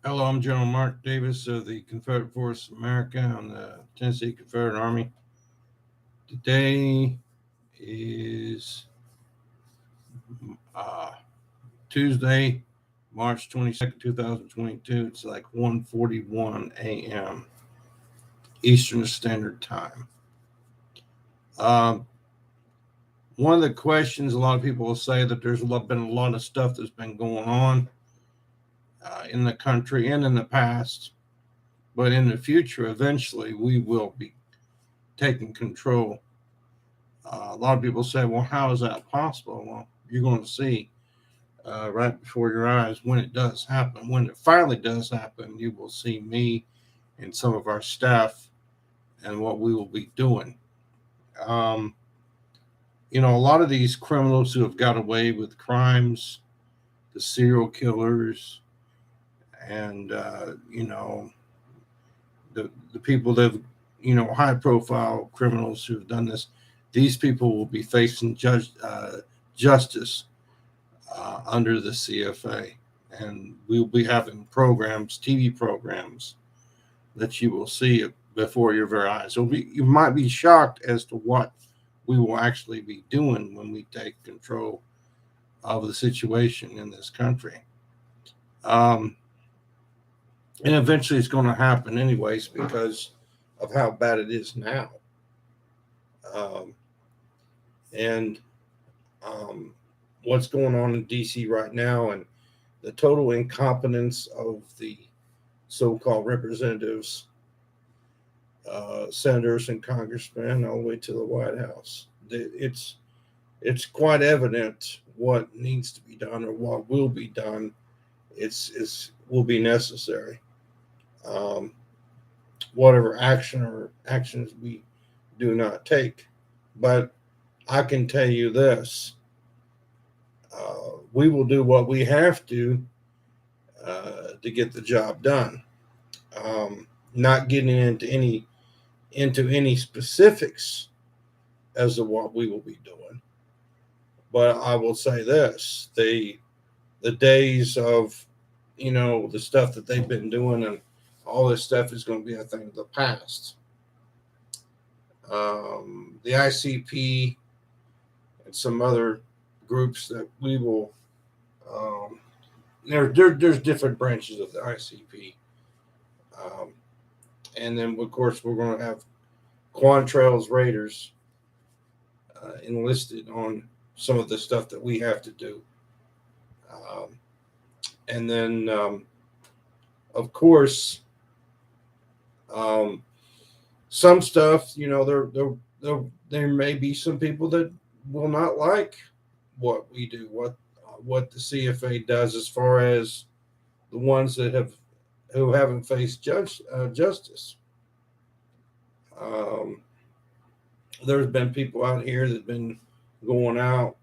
Hello, I'm General Mark Davis of the Confederate Forces of America on the Tennessee Confederate Army. Today is uh, Tuesday, March 22nd, 2022. It's like 1:41 a.m. Eastern Standard Time. Um, One of the questions a lot of people will say that there's been a lot of stuff that's been going on in the country and in the past, but in the future, eventually, we will be taking control. A lot of people say, well, how is that possible? Well, you're going to see right before your eyes when it does happen. When it finally does happen, you will see me and some of our staff and what we will be doing. Um, a lot of these criminals who have got away with crimes, the serial killers, and, the people that have, high profile criminals who have done this, these people will be facing justice under the CFA. And we'll be having programs, TV programs, that you will see before your very eyes. So you might be shocked as to what we will actually be doing when we take control of the situation in this country. Um, and eventually it's going to happen anyways because of how bad it is now. Um, and um, what's going on in DC right now and the total incompetence of the so-called representatives, senators, and congressmen, all the way to the White House. It's quite evident what needs to be done or what will be done. It's will be necessary. Um, Whatever action or actions we do not take, but I can tell you this: we will do what we have to get the job done. Not getting into any specifics as to what we will be doing, but I will say this: the days of the stuff that they've been doing and all this stuff is going to be a thing of the past. The ICP and some other groups that we will um, there's different branches of the ICP. Um, and then, of course, we're going to have Quantrell's Raiders enlisted on some of the stuff that we have to do. Um, and then, of course, um, some stuff, there may be some people that will not like what we do, what the CFA does, as far as the ones who haven't faced justice. Um, there's been people out here that've been going out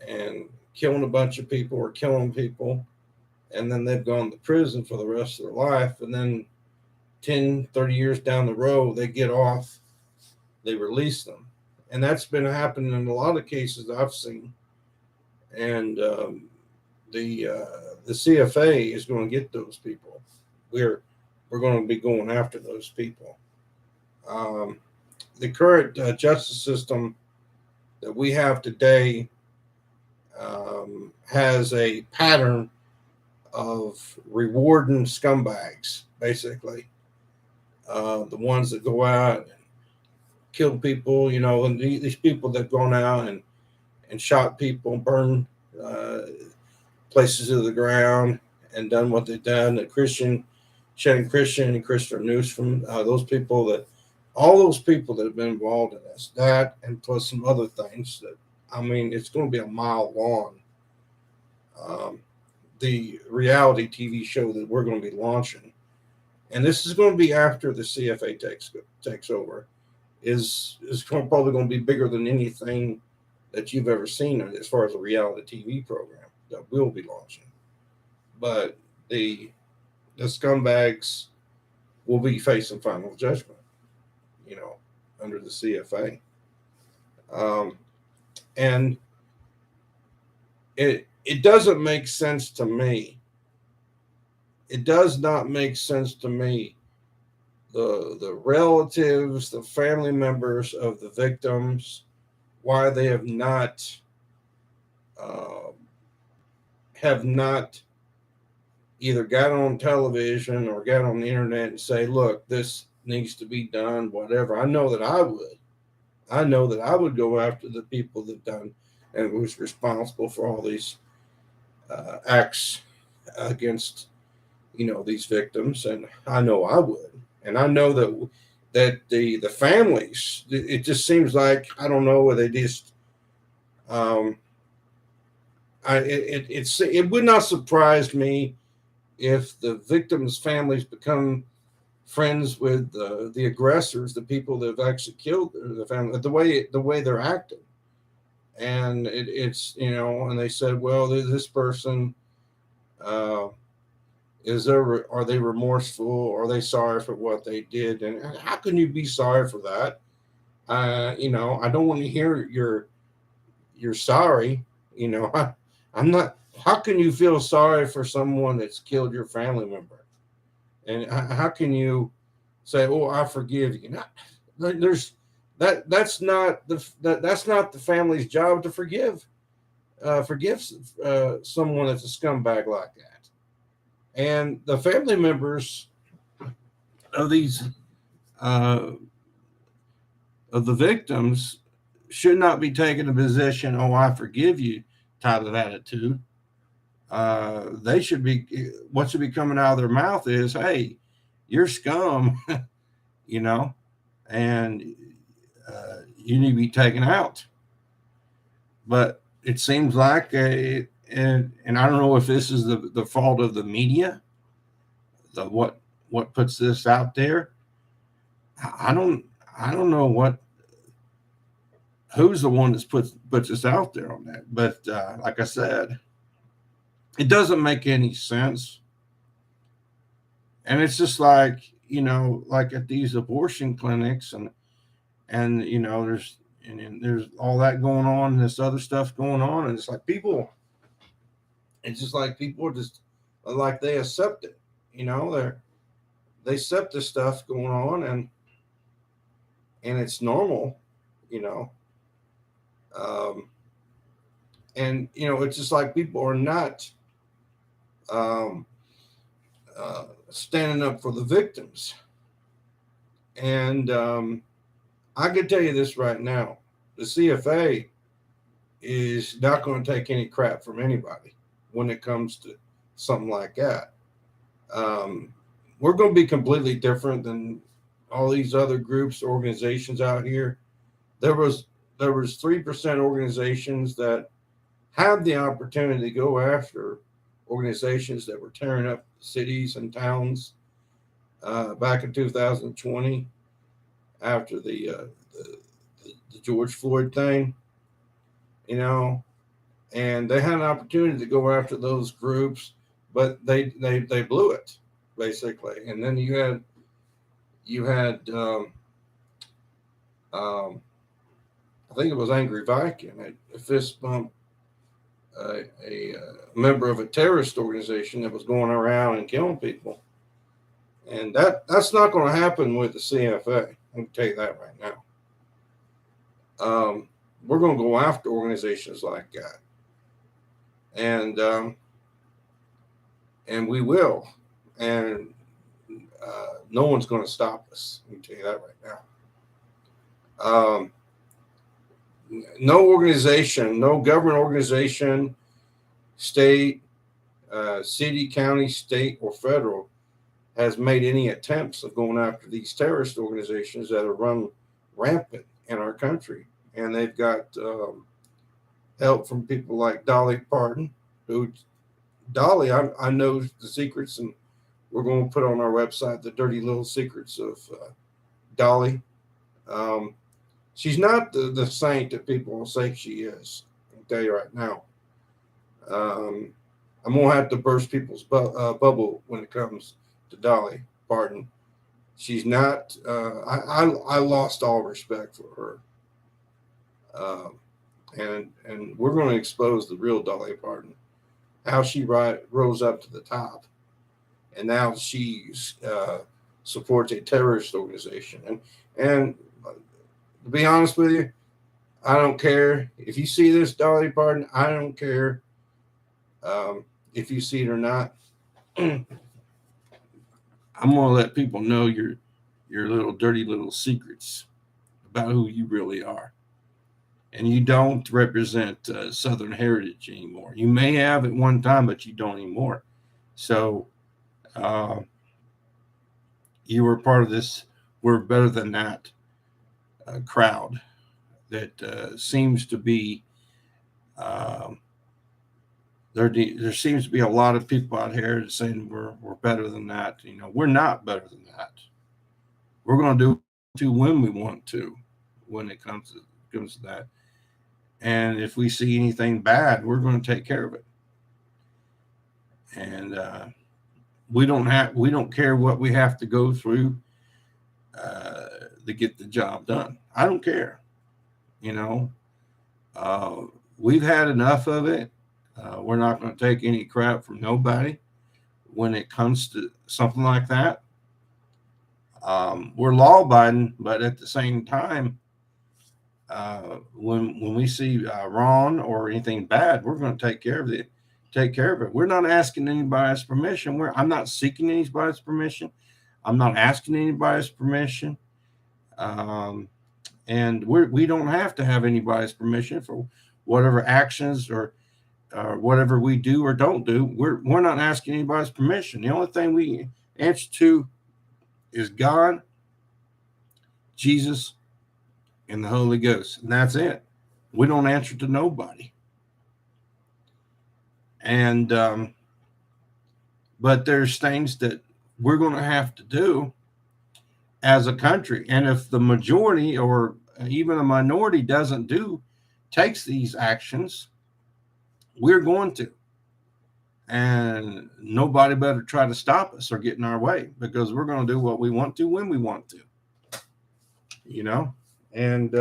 and killing a bunch of people or killing people, and then they've gone to prison for the rest of their life, and then 10, 30 years down the road, they get off, they release them. And that's been happening in a lot of cases I've seen. And the CFA is going to get those people. We're going to be going after those people. Um, the current justice system that we have today has a pattern of rewarding scumbags, basically. The ones that go out and kill people, and these people that have gone out and shot people, burned places to the ground, and done what they've done. Shannon Christian and Christopher Newsom, all those people that have been involved in this, that, and plus some other things that, it's going to be a mile long. Um, the reality TV show that we're going to be launching, and this is going to be after the CFA takes over, is probably going to be bigger than anything that you've ever seen as far as a reality TV program that we'll be launching. But the scumbags will be facing final judgment, you know, under the CFA. Um, and it doesn't make sense to me it does not make sense to me. The relatives, the family members of the victims, why they uh, have not either got on television or got on the internet and say, look, this needs to be done, whatever. I know that I would. I know that I would go after the people that done and was responsible for all these acts against, these victims, and I know I would. And I know that the families, it just seems like, I don't know, they just um, it would not surprise me if the victims' families become friends with the aggressors, the people that have actually killed the family, the way they're acting. And it's and they said, well, this person, uh, are they remorseful? Are they sorry for what they did? And how can you be sorry for that? I don't want to hear you're sorry. I'm not. How can you feel sorry for someone that's killed your family member? And how can you say, "Oh, I forgive you"? There's that's not the family's job to forgive someone that's a scumbag like that. And the family members of these uh, of the victims should not be taking a position, "Oh, I forgive you" type of attitude. They should be, what should be coming out of their mouth is, "Hey, you're scum," you know, and you need to be taken out. But it seems like, and I don't know if this is the fault of the media, the what puts this out there. I don't I don't know who's the one that's puts this out there on that. But like I said, it doesn't make any sense. And it's just like, like at these abortion clinics, and there's all that going on, and this other stuff going on, and it's just like people are just like, they accept it. They accept this stuff going on, and it's normal, you know. Um, and it's just like people are not um, standing up for the victims. And I can tell you this right now: the CFA is not going to take any crap from anybody when it comes to something like that. Um, we're going to be completely different than all these other groups, organizations out here. There was 3% organizations that had the opportunity to go after organizations that were tearing up cities and towns back in 2020 after the George Floyd thing, you know, and they had an opportunity to go after those groups, but they blew it basically. And then you had um, I think it was Angry Viking, a fist bump a member of a terrorist organization that was going around and killing people. And that's not going to happen with the CFA. I can tell you that right now. We're going to go after organizations like that, and we will, and no one's going to stop us. I can tell you that right now. No organization, no government organization, state, city, county, state, or federal has made any attempts of going after these terrorist organizations that are run rampant in our country. And they've got help from people like Dolly Parton, who, Dolly, I know the secrets, and we're going to put on our website the dirty little secrets of Dolly. Um, she's not the saint that people will say she is. I can tell you right now. Um, I'm going to have to burst people's bubble when it comes to Dolly Parton. She's not. I lost all respect for her, and we're going to expose the real Dolly Parton, how she rose up to the top, and now she supports a terrorist organization. And to be honest with you, I don't care if you see this, Dolly Parton. I don't care if you see it or not. I'm gonna let people know your little dirty little secrets about who you really are. And you don't represent Southern heritage anymore. You may have at one time, but you don't anymore. So uh, you were part of this "we're better than that" crowd that seems to be um, there seems to be a lot of people out here saying we're better than that. You know, we're not better than that. We're going to do what we want to when we want to, when it comes to that. And if we see anything bad, we're going to take care of it. And we don't care what we have to go through uh, to get the job done. I don't care. You know, uh, we've had enough of it. We're not going to take any crap from nobody when it comes to something like that. We're law abiding, but at the same time, when we see wrong or anything bad, we're going to take care of it. Take care of it. We're not asking anybody's permission. I'm not seeking anybody's permission. I'm not asking anybody's permission. Um, and we don't have to have anybody's permission for whatever actions or whatever we do or don't do. We're not asking anybody's permission. The only thing we answer to is God, Jesus, and the Holy Ghost, and that's it. We don't answer to nobody. And but there's things that we're going to have to do as a country, and if the majority or even a minority takes these actions, we're going to. And nobody better try to stop us or get in our way, because we're going to do what we want to when we want to, you know. And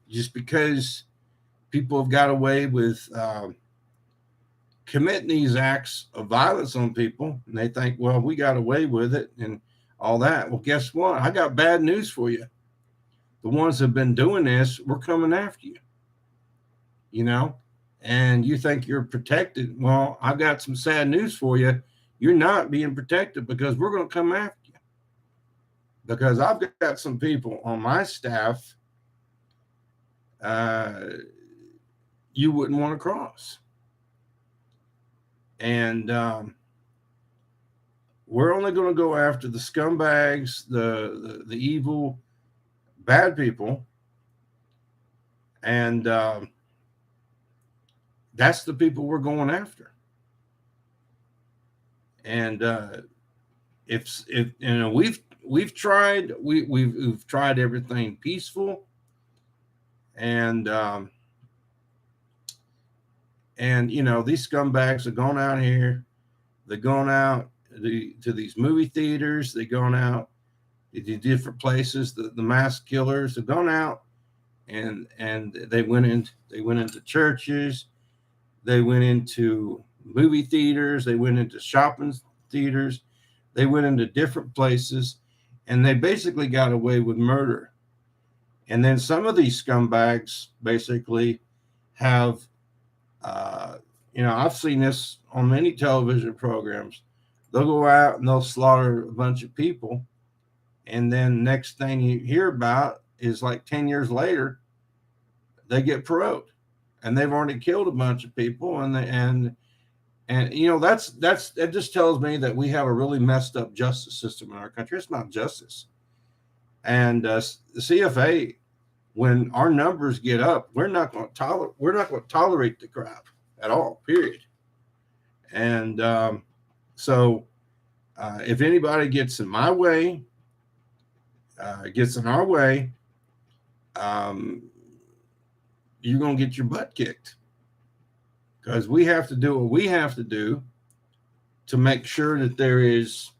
just because people have got away with committing these acts of violence on people, and they think, well, we got away with it and all that. Well, guess what? I got bad news for you. The ones that have been doing this, we're coming after you, you know. And you think you're protected. Well, I've got some sad news for you. You're not being protected, because we're going to come after you. Because I've got some people on my staff you wouldn't want to cross. And we're only going to go after the scumbags, the evil, bad people. And that's the people we're going after. And if you know, we've tried everything peaceful, and you know, these scumbags are going out here. They're going out to these movie theaters. They're going out to different places. The mass killers have gone out, and they went into churches. They went into movie theaters. They went into shopping theaters. They went into different places, and they basically got away with murder. And then some of these scumbags basically have, you know, I've seen this on many television programs. They'll go out and they'll slaughter a bunch of people, and then next thing you hear about is like 10 years later, they get paroled, and they've already killed a bunch of people. And you know, that just tells me that we have a really messed up justice system in our country. It's not justice. And the CFA, when our numbers get up, we're not going to tolerate the crap at all. Period. And so, if anybody gets in my way, gets in our way, you're going to get your butt kicked, because we have to do what we have to do to make sure that there is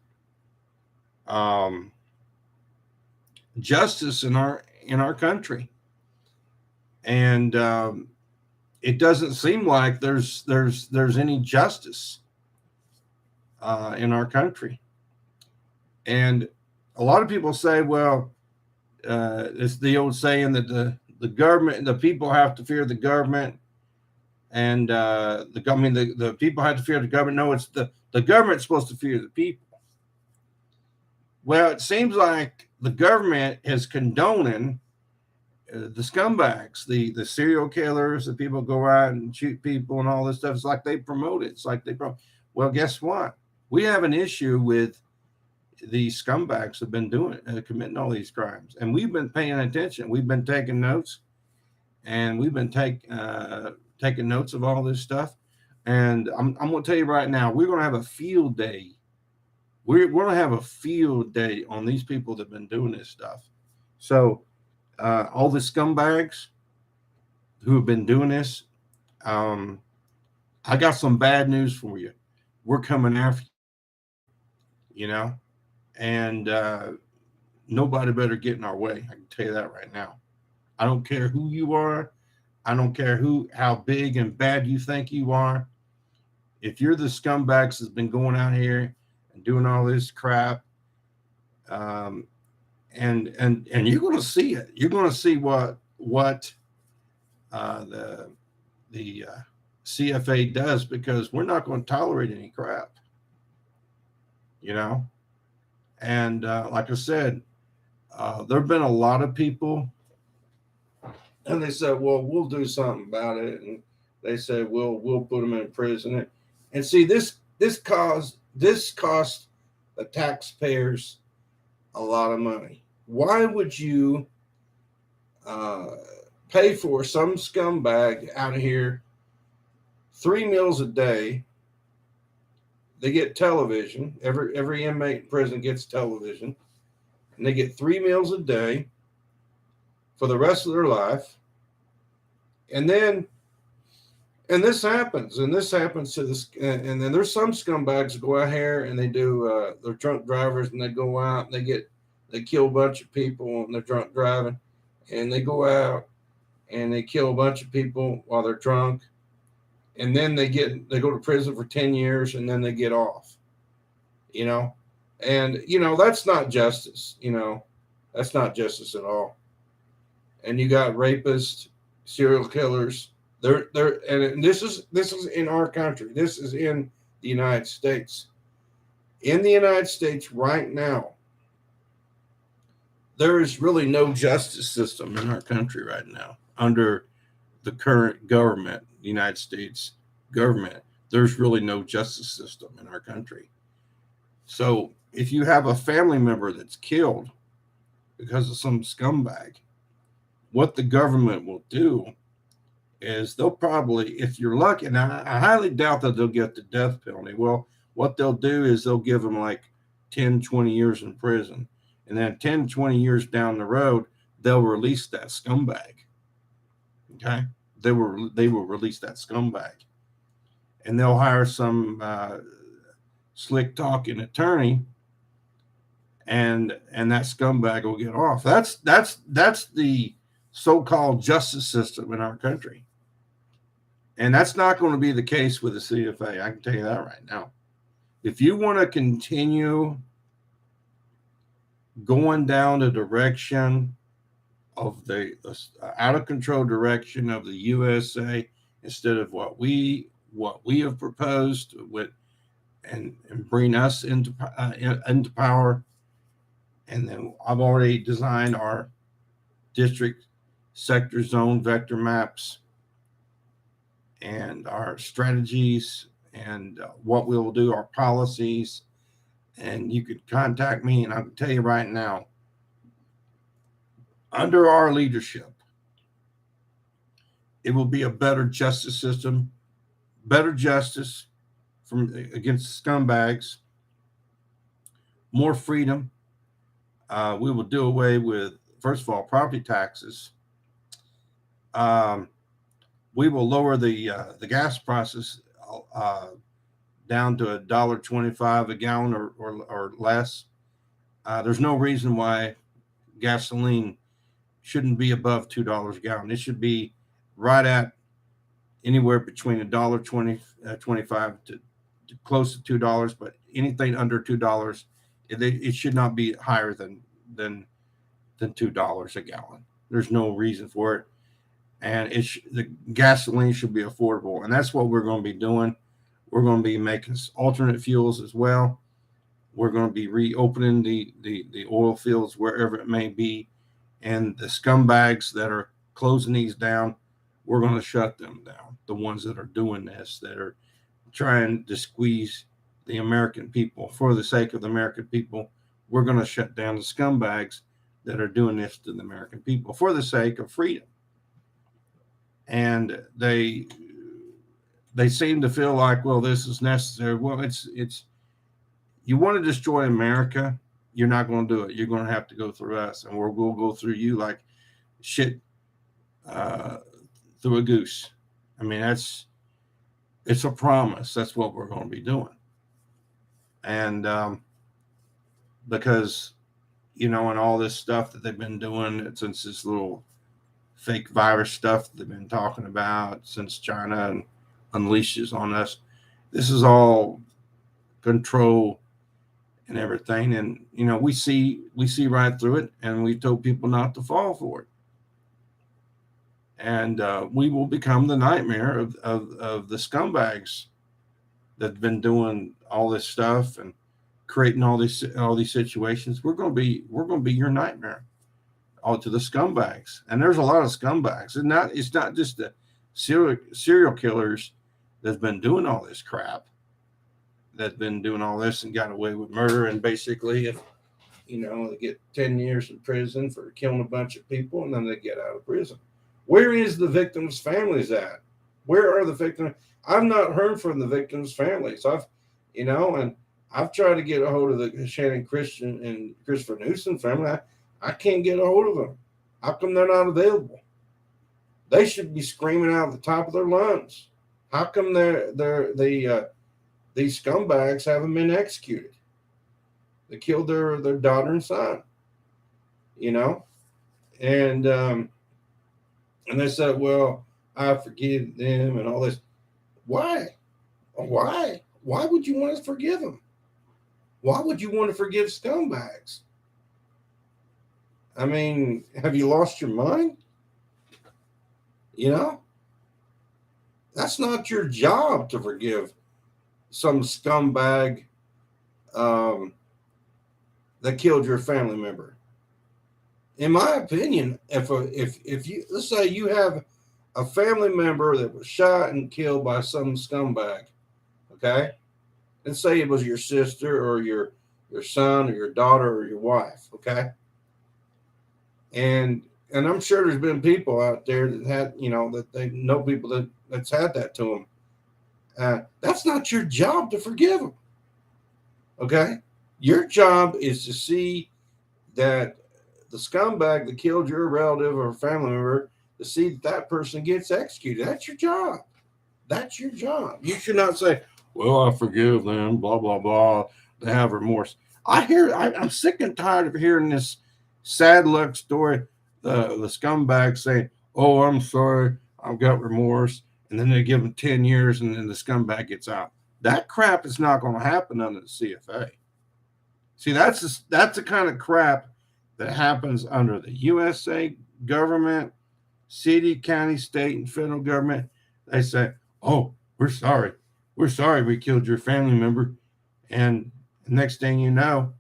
justice in our country. And it doesn't seem like there's any justice in our country. And a lot of people say, well, it's the old saying that the government, the people have to fear the government, and the people have to fear the government. No, it's the government's supposed to fear the people. Well, it seems like the government is condoning the scumbags, the serial killers, the people go out and shoot people and all this stuff. It's like they promote it. It's like they promote. Well, guess what? We have an issue with these scumbags have been committing all these crimes, and we've been paying attention. We've been taking notes, and we've been taking notes of all this stuff. And I'm going to tell you right now, we're going to have a field day. We're going to have a field day on these people that have been doing this stuff. So all the scumbags who have been doing this, I got some bad news for you. We're coming after you, and nobody better get in our way. I can tell you that right now. I don't care who you are. I don't care how big and bad you think you are. If you're the scumbags that's been going out here and doing all this crap, and you're going to see it. You're going to see what the CFA does, because we're not going to tolerate any crap. And like I said, there have been a lot of people, and they said, "Well, we'll do something about it," and they said, "We'll put them in prison." And see, this cost the taxpayers a lot of money. Why would you pay for some scumbag out of here 3 meals a day? They get television. Every inmate in prison gets television, and they get 3 meals a day for the rest of their life. And this happens to this, and then there's some scumbags that go out here and they do they're drunk drivers, and they go out and they kill a bunch of people and they're drunk driving, and they go out and they kill a bunch of people while they're drunk, and then they go to prison for 10 years, and then they get off. And that's not justice. That's not justice at all. And you got rapists, serial killers. And this is in our country. This is in the United States. In the United States right now, there is really no justice system in our country right now under the current government, the United States government. There's really no justice system in our country. So if you have a family member that's killed because of some scumbag, what the government will do is they'll probably, if you're lucky, and I highly doubt that they'll get the death penalty. Well, what they'll do is they'll give them like 10, 20 years in prison. And then 10, 20 years down the road, they'll release that scumbag. Okay? They will release that scumbag. And they'll hire some slick talking attorney, and that scumbag will get off. That's the so-called justice system in our country. And that's not going to be the case with the CFA. I can tell you that right now. If you want to continue going down the direction of the out of control direction of the USA, instead of what we have proposed and bring us into power, and then I've already designed our district, sector, zone, vector maps, and our strategies, and what we will do, our policies. And you could contact me, and I can tell you right now, under our leadership, it will be a better justice system, better justice against scumbags, more freedom. We will do away with, first of all, property taxes. We will lower the gas prices down to $1.25 a gallon or less. There's no reason why gasoline shouldn't be above $2 a gallon. It should be right at anywhere between $1.25 to close to $2, but anything under $2, it should not be higher than $2 a gallon. There's no reason for it, and the gasoline should be affordable, and that's what we're going to be doing. We're going to be making alternate fuels as well. We're going to be reopening the oil fields wherever it may be, and the scumbags that are closing these down, we're going to shut them down. The ones that are doing this, that are trying to squeeze the American people for the sake of the American people, we're going to shut down the scumbags that are doing this to the American people for the sake of freedom. And they seem to feel like, well, this is necessary. Well, it's you want to destroy America, you're not going to do it. You're going to have to go through us, and we'll go through you like shit through a goose. I mean, it's a promise. That's what we're going to be doing. And because, and all this stuff that they've been doing since this little fake virus stuff that they've been talking about since China unleashes on us, this is all control and everything. And, we see right through it, and we told people not to fall for it. And we will become the nightmare of the scumbags that've been doing all this stuff and creating all these situations. We're going to be your nightmare, all to the scumbags. And there's a lot of scumbags, and it's not just the serial killers that's been doing all this crap, that's been doing all this and got away with murder. And basically, if they get 10 years in prison for killing a bunch of people, and then they get out of prison. Where is the victims' families at? Where are the victims? I've not heard from the victims' families. I've tried to get a hold of the Shannon Christian and Christopher Newsom family. I can't get a hold of them. How come they're not available? They should be screaming out at the top of their lungs. How come these scumbags haven't been executed? They killed their daughter and son. And they said, well, I forgive them and all this. Why? Why would you want to forgive them? Why would you want to forgive scumbags? I mean, have you lost your mind? That's not your job to forgive some scumbag that killed your family member. In my opinion, if you, let's say you have a family member that was shot and killed by some scumbag, okay? Let's say it was your sister or your son or your daughter or your wife, okay? And I'm sure there's been people out there that had, that they know people that's had that to them. That's not your job to forgive them, okay? Your job is to see that the scumbag that killed your relative or family member, to see that person gets executed. That's your job. That's your job. You should not say, well, I forgive them, blah, blah, blah. They have remorse. I'm sick and tired of hearing this sad luck story. The scumbag saying, oh, I'm sorry, I've got remorse. And then they give them 10 years and then the scumbag gets out. That crap is not going to happen under the CFA. See, that's the kind of crap that happens under the USA government, city, county, state, and federal government. They say, oh, we're sorry we killed your family member. And the next thing you know,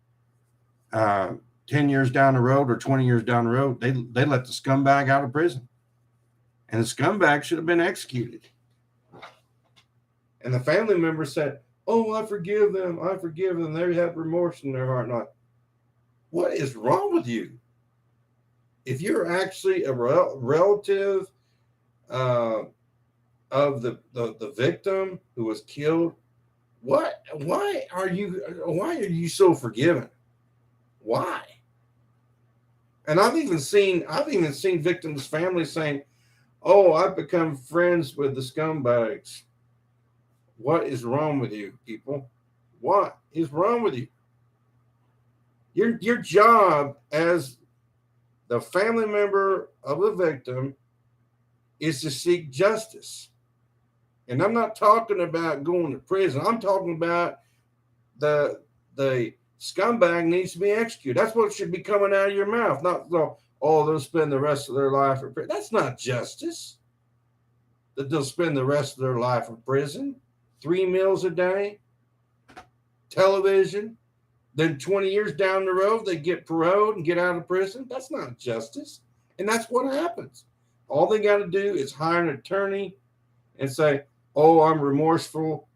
10 years down the road or 20 years down the road, they let the scumbag out of prison. And the scumbag should have been executed. And the family member said, oh, I forgive them. They have remorse in their heart. Not. What is wrong with you? If you're actually a relative of the victim who was killed, why are you so forgiving? Why? And I've even seen victims' families saying, oh, I've become friends with the scumbags. What is wrong with you, people? What is wrong with you? Your job as the family member of the victim is to seek justice. And I'm not talking about going to prison. I'm talking about the scumbag needs to be executed. That's what should be coming out of your mouth. Not, oh, they'll spend the rest of their life in prison. That's not justice. That they'll spend the rest of their life in prison. 3 meals a day, television. Then 20 years down the road, they get paroled and get out of prison. That's not justice. And that's what happens. All they got to do is hire an attorney and say, oh, I'm remorseful,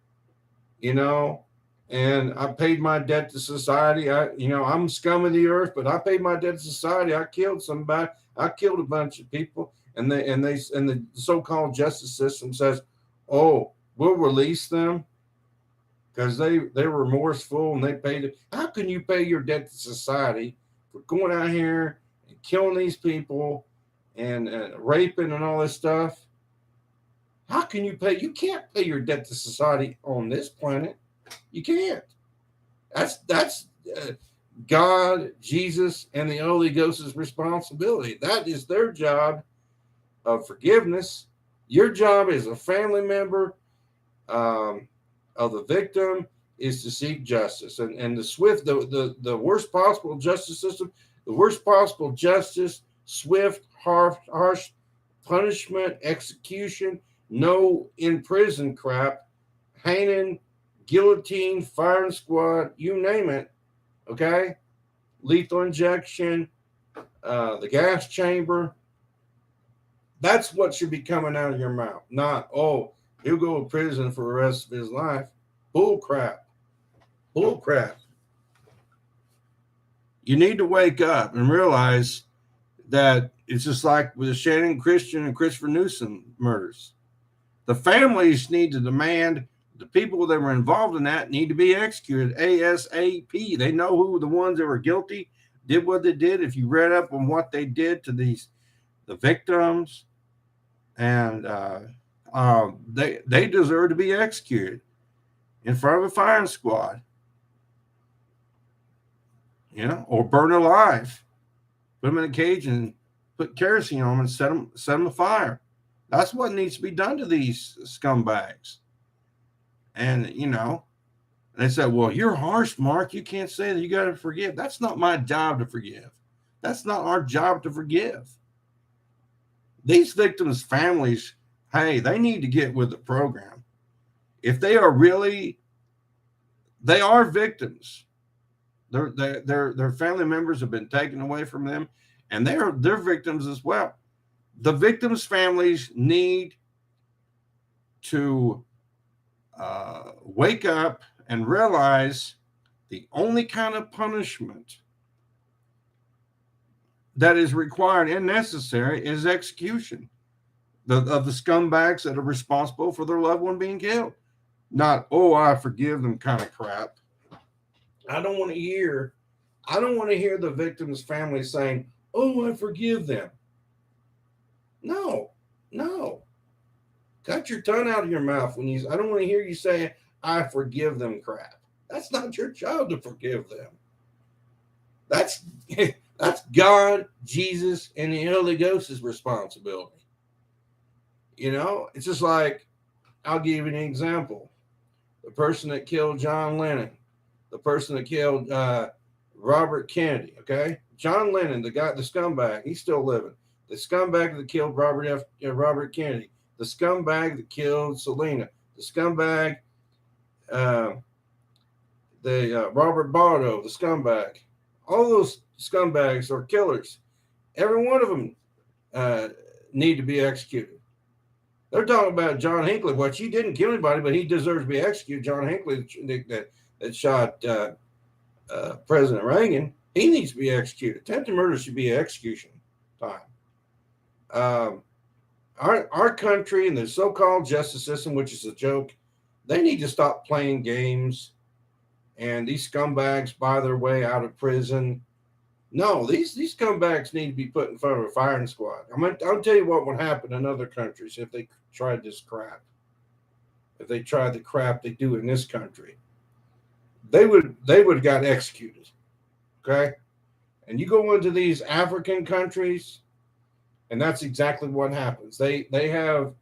and I paid my debt to society. I'm scum of the earth, but I paid my debt to society. I killed somebody. I killed a bunch of people. And the so-called justice system says, oh, we'll release them because they were remorseful and they paid it. How can you pay your debt to society for going out here and killing these people and raping and all this stuff? How can you pay? You can't pay your debt to society on this planet. You can't. That's God, Jesus, and the Holy Ghost's responsibility. That is their job of forgiveness. Your job as a family member of the victim is to seek justice. And the worst possible justice system, the worst possible justice, swift, harsh punishment, execution, no in prison crap, hanging, guillotine, firing squad, you name it. Okay? Lethal injection, the gas chamber. That's what should be coming out of your mouth. Not, oh, he'll go to prison for the rest of his life. Bull crap. Bull crap. You need to wake up and realize that it's just like with the Shannon Christian and Christopher Newsom murders. The families need to demand the people that were involved in that need to be executed ASAP. They know who the ones that were guilty did what they did. If you read up on what they did to the victims, and they deserve to be executed in front of a firing squad, or burn alive. Put them in a cage and put kerosene on them and set them afire. That's what needs to be done to these scumbags. And, they said, well, you're harsh, Mark. You can't say that. You got to forgive. That's not my job to forgive. That's not our job to forgive. These victims' families, hey, they need to get with the program. If they are victims. Their family members have been taken away from them, and they're victims as well. The victims' families need to wake up and realize the only kind of punishment that is required and necessary is execution of the scumbags that are responsible for their loved one being killed. Not, oh, I forgive them kind of crap. I don't want to hear the victim's family saying, oh, I forgive them. No. Cut your tongue out of your mouth I don't want to hear you say, I forgive them crap. That's not your job to forgive them. That's God, Jesus, and the Holy Ghost's responsibility. It's just like, I'll give you an example. The person that killed John Lennon, the person that killed Robert Kennedy, okay? John Lennon, the scumbag, he's still living. The scumbag that killed Robert Kennedy, the scumbag that killed Selena, the scumbag, Robert Bardo, the scumbag. All those scumbags are killers. Every one of them need to be executed. They're talking about John Hinckley. Well, he didn't kill anybody, but he deserves to be executed. John Hinckley that shot President Reagan, he needs to be executed. Attempted murder should be execution time. Our country and the so-called justice system, which is a joke, they need to stop playing games. And these scumbags buy their way out of prison. No, these scumbags need to be put in front of a firing squad. I'll tell you what would happen in other countries if they tried this crap. If they tried the crap they do in this country, they would have got executed. Okay? And you go into these African countries, and that's exactly what happens. They have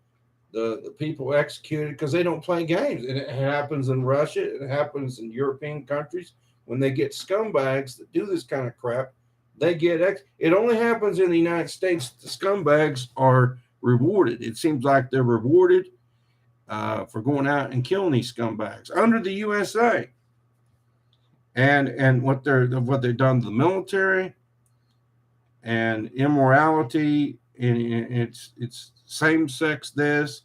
the people executed because they don't play games. And it happens in Russia. It happens in European countries. When they get scumbags that do this kind of crap, they get it only happens in the United States. The scumbags are rewarded. It seems like they're rewarded for going out and killing these scumbags under the USA. And what they've done to the military and immorality, and it's same sex this,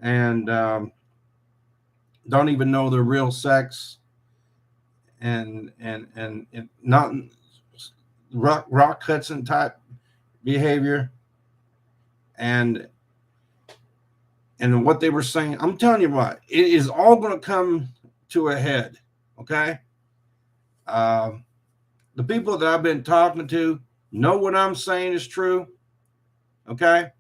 and don't even know their real sex, and not rock Hudson type behavior, and what they were saying. I'm telling you what, it is all going to come to a head. Okay. The people that I've been talking to know what I'm saying is true. Okay.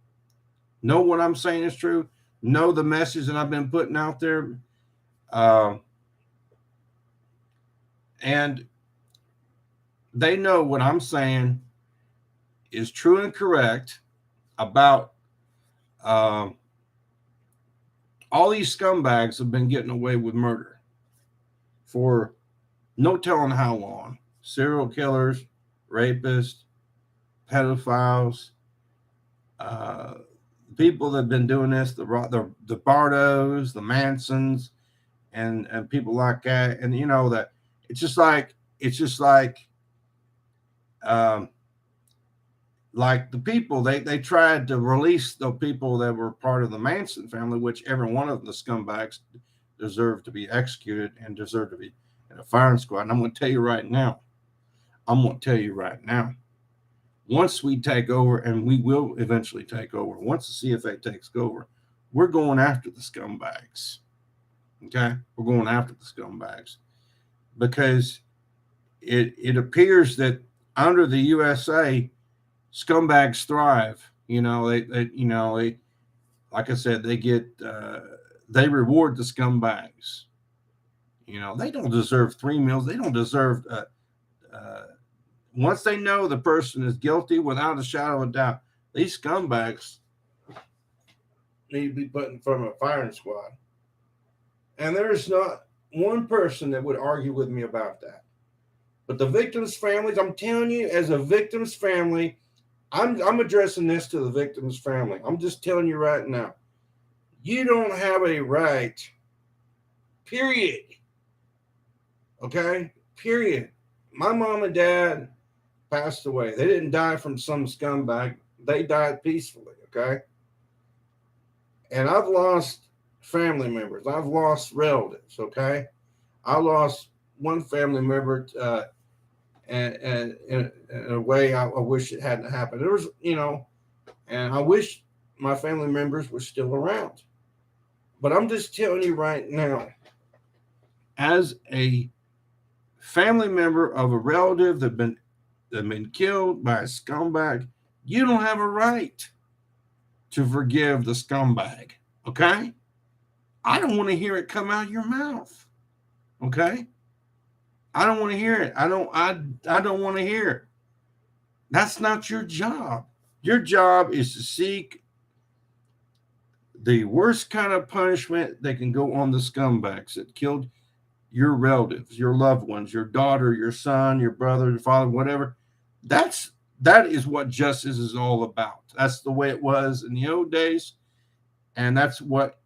Know what I'm saying is true. Know the message that I've been putting out there. And they know what I'm saying is true and correct about all these scumbags have been getting away with murder for no telling how long. Serial killers, rapists, pedophiles, people that have been doing this, the Bardos, the Mansons, and people like that. And you know that it's just like the people they tried to release the people that were part of the Manson family, which every one of the scumbags deserved to be executed and deserved to be in a firing squad. And I'm going to tell you right now, once we take over, and we will eventually take over, once the CFA takes over, we're going after the scumbags. Okay? We're going after the scumbags because it appears that under the USA, scumbags thrive. You know, they like I said, they reward the scumbags. You know, they don't deserve 3 meals. They don't deserve once they know the person is guilty without a shadow of a doubt, these scumbags need to be put in front of a firing squad. And there's not one person that would argue with me about that. But the victims' families, I'm telling you, as a victim's family, I'm addressing this to the victim's family. I'm just telling you right now, you don't have a right, period. Okay? Period. My mom and dad passed away. They didn't die from some scumbag. They died peacefully, okay? And I've lost family members. I've lost relatives, okay? I lost one family member and in a way I wish it hadn't happened. There was, and I wish my family members were still around. But I'm just telling you right now, as a family member of a relative that been killed by a scumbag, you don't have a right to forgive the scumbag. Okay? I don't want to hear it come out of your mouth. Okay? I don't want to hear it. I don't want to hear it. That's not your job. Your job is to seek the worst kind of punishment that can go on the scumbags that killed your relatives, your loved ones, your daughter, your son, your brother, your father, whatever. That is what justice is all about. That's the way it was in the old days, and that's what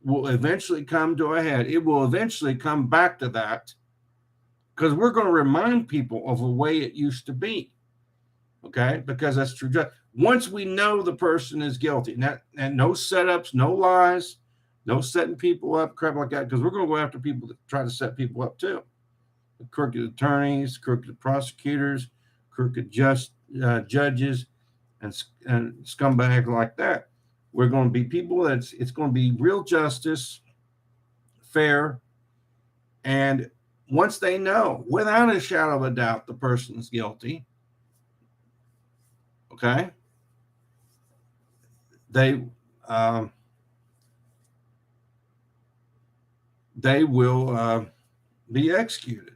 will eventually come to a head. It will eventually come back to that because we're going to remind people of the way it used to be. Okay, because that's true. Once we know the person is guilty, and no setups, no lies, no setting people up, crap like that, because we're going to go after people that try to set people up too. The crooked attorneys, crooked prosecutors, crooked judges, and scumbag like that. We're going to be people it's going to be real justice, fair, and once they know, without a shadow of a doubt, the person is guilty, okay, they will be executed.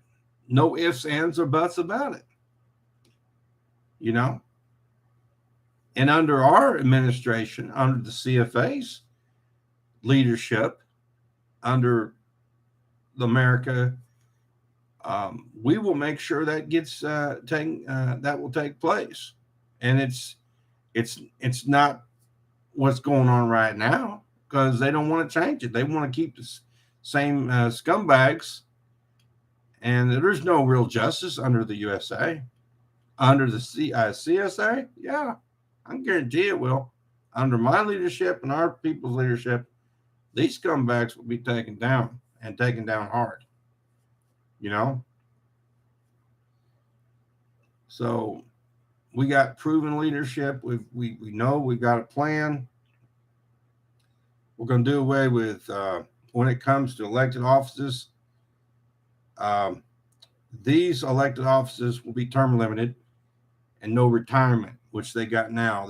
No ifs, ands, or buts about it. You know? And under our administration, under the CFAs, leadership under America, we will make sure that gets that will take place. And it's not what's going on right now, because they don't want to change it. They want to keep the same scumbags, and there's no real justice under the USA. Under the CSA, yeah, I can guarantee it will. Under my leadership and our people's leadership, these scumbags will be taken down, and taken down hard. You know, so we got proven leadership. We know we've got a plan. We're going to do away with when it comes to elected offices. These elected offices will be term limited and no retirement, which they got now.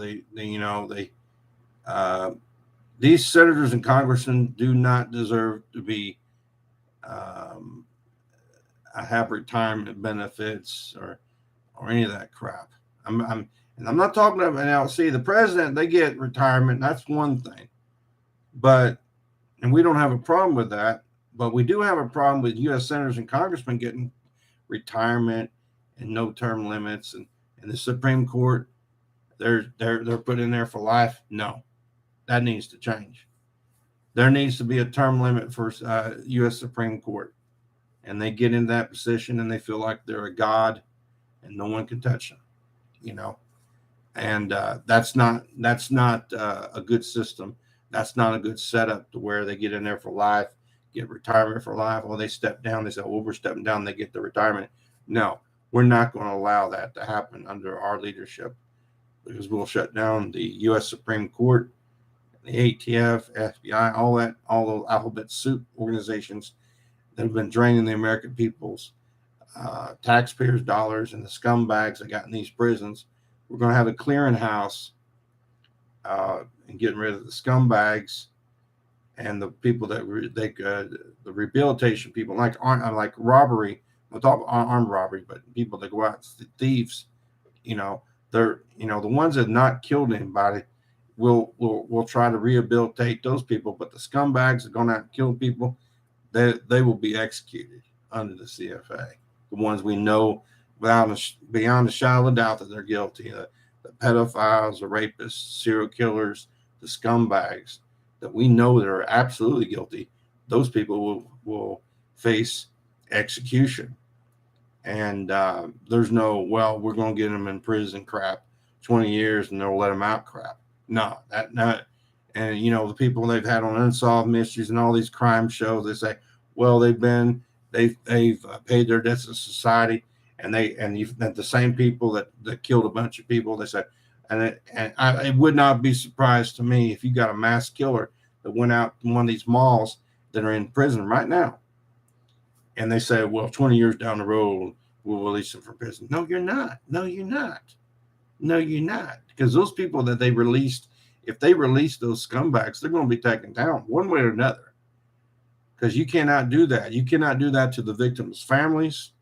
These senators and congressmen do not deserve to be have retirement benefits or any of that crap. I'm not talking about now. See, the president, they get retirement. That's one thing, and we don't have a problem with that. But we do have a problem with U.S. senators and congressmen getting retirement and no term limits, and the Supreme Court, they're put in there for life. No, that needs to change. There needs to be a term limit for U.S. Supreme Court, and they get in that position and they feel like they're a god and no one can touch them, And that's not a good system. That's not a good setup to where they get in there for life, get retirement for life. Well, they step down. They say, well, we're stepping down. They get the retirement. No, we're not going to allow that to happen under our leadership, because we'll shut down the U.S. Supreme Court, the ATF, FBI, all those alphabet soup organizations that have been draining the American people's taxpayers' dollars, and the scumbags that got in these prisons. We're going to have a clearinghouse and getting rid of the scumbags and the people that the rehabilitation people, like robbery. I'm talking armed robbery, but people that go out, thieves. They're the ones that have not killed anybody. We'll try to rehabilitate those people, but the scumbags that are going out and kill people, they will be executed under the CFA. The ones we know beyond a shadow of a doubt that they're guilty. The pedophiles, the rapists, serial killers, the scumbags that we know that are absolutely guilty, those people will face execution. And there's no, well, we're going to get them in prison crap, 20 years, and they'll let them out crap. No, that not. And, the people they've had on Unsolved Mysteries and all these crime shows, they say, well, they've paid their debts to society. And the same people that killed a bunch of people, they said, it would not be surprised to me if you got a mass killer that went out to one of these malls that are in prison right now, and they say, well, 20 years down the road, we'll release them from prison. No, you're not. No, you're not. No, you're not. Because those people that they released, if they release those scumbags, they're going to be taken down one way or another. Because you cannot do that. You cannot do that to the victims' families.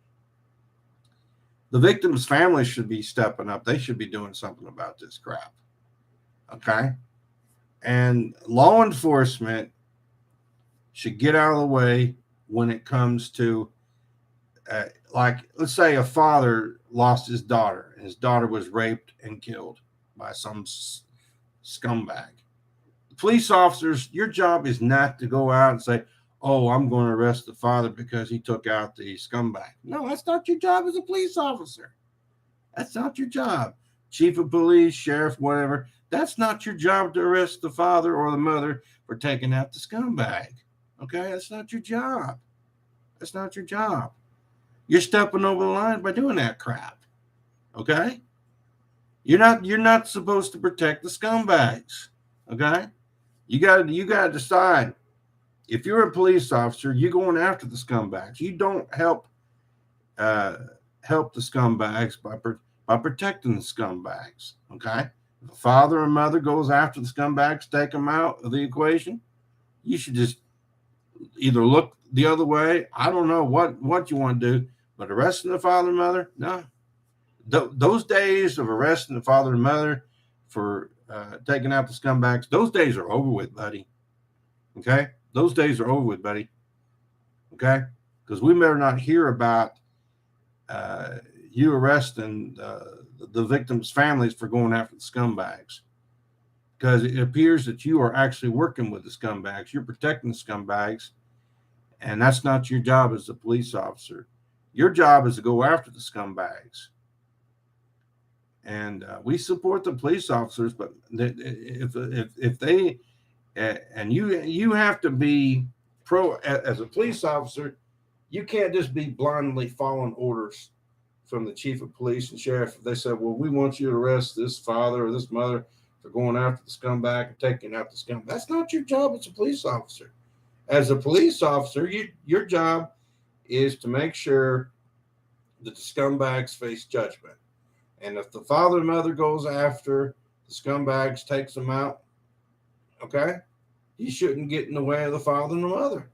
The victims' families should be stepping up. They should be doing something about this crap. Okay? And law enforcement should get out of the way when it comes to, let's say a father lost his daughter, and his daughter was raped and killed by some scumbag. The police officers, your job is not to go out and say, oh, I'm going to arrest the father because he took out the scumbag. No, that's not your job as a police officer. That's not your job. Chief of police, sheriff, whatever. That's not your job to arrest the father or the mother for taking out the scumbag. Okay? That's not your job. That's not your job. You're stepping over the line by doing that crap. Okay? You're not supposed to protect the scumbags. Okay? You gotta decide. If you're a police officer, you're going after the scumbags. You don't help the scumbags by protecting the scumbags. Okay? If a father or mother goes after the scumbags, take them out of the equation, you should just either look the other way. I don't know what you want to do, but arresting the father and mother, no. Those days of arresting the father and mother for taking out the scumbags, those days are over with, buddy. Okay? Those days are over with, buddy. Okay? Because we better not hear about you arresting the victims' families for going after the scumbags. Because it appears that you are actually working with the scumbags. You're protecting the scumbags. And that's not your job as a police officer. Your job is to go after the scumbags. And we support the police officers, but if they and you have to be pro as a police officer. You can't just be blindly following orders from the chief of police and sheriff. If they said, "Well, we want you to arrest this father or this mother for going after the scumbag and taking out the scumbag," that's not your job as a police officer. As a police officer, your job is to make sure that the scumbags face judgment. And if the father and mother goes after the scumbags, takes them out, okay, you shouldn't get in the way of the father and the mother.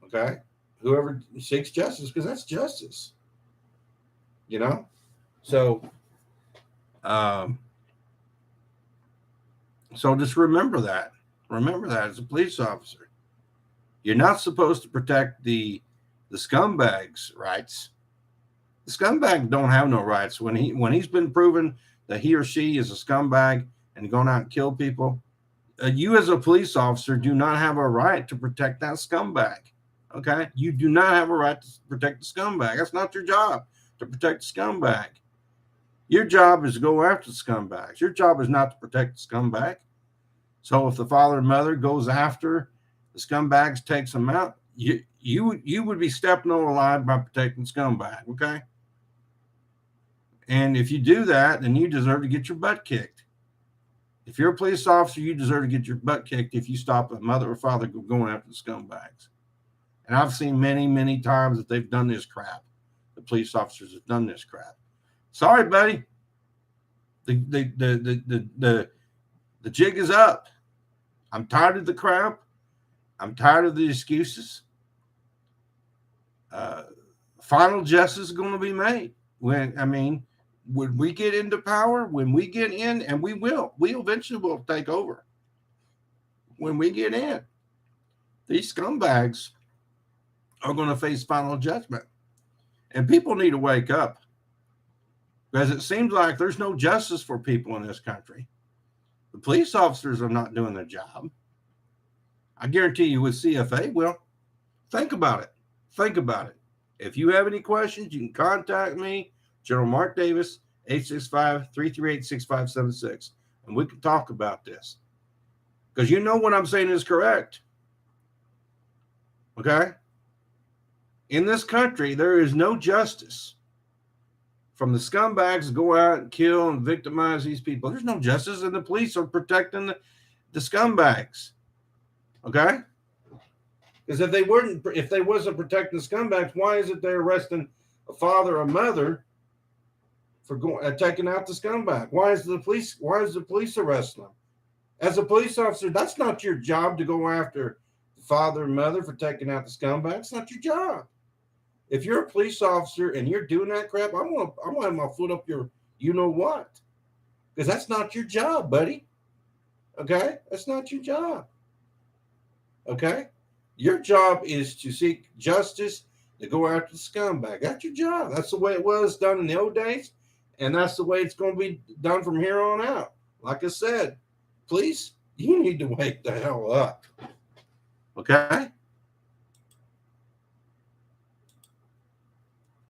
Okay, whoever seeks justice, because that's justice. You know, so so just remember that. Remember that as a police officer, you're not supposed to protect the scumbags' rights. The scumbag don't have no rights when he's been proven that he or she is a scumbag and going out and kill people. You as a police officer do not have a right to protect that scumbag. Okay, you do not have a right to protect the scumbag. That's not your job to protect the scumbag. Your job is to go after the scumbags. Your job is not to protect the scumbag. So if the father and mother goes after the scumbags, takes them out, you would be stepping over the line by protecting the scumbag. Okay. And if you do that, then you deserve to get your butt kicked. If you're a police officer, you deserve to get your butt kicked if you stop a mother or father going after the scumbags. And I've seen many, many times that they've done this crap. The police officers have done this crap. Sorry, buddy. The jig is up. I'm tired of the crap. I'm tired of the excuses. Final justice is going to be made. When we get into power, when we get in, and we eventually will take over. When we get in, these scumbags are going to face final judgment. And people need to wake up, because it seems like there's no justice for people in this country. The police officers are not doing their job. I guarantee you with CFA, well, think about it. Think about it. If you have any questions, you can contact me, General Mark Davis, 865-338-6576, and we can talk about this. Because you know what I'm saying is correct. Okay? In this country, there is no justice. From the scumbags to go out and kill and victimize these people, there's no justice, and the police are protecting the scumbags. Okay? Because if they wasn't protecting the scumbags, why is it they're arresting a father or mother for taking out the scumbag? Why is the police arresting them? As a police officer, that's not your job to go after the father and mother for taking out the scumbag. It's not your job. If you're a police officer and you're doing that crap, I'm gonna have my foot up your you know what. Because that's not your job, buddy. Okay? That's not your job. Okay? Your job is to seek justice, to go after the scumbag. That's your job. That's the way it was done in the old days, and that's the way it's going to be done from here on out. Like I said, police, you need to wake the hell up. Okay?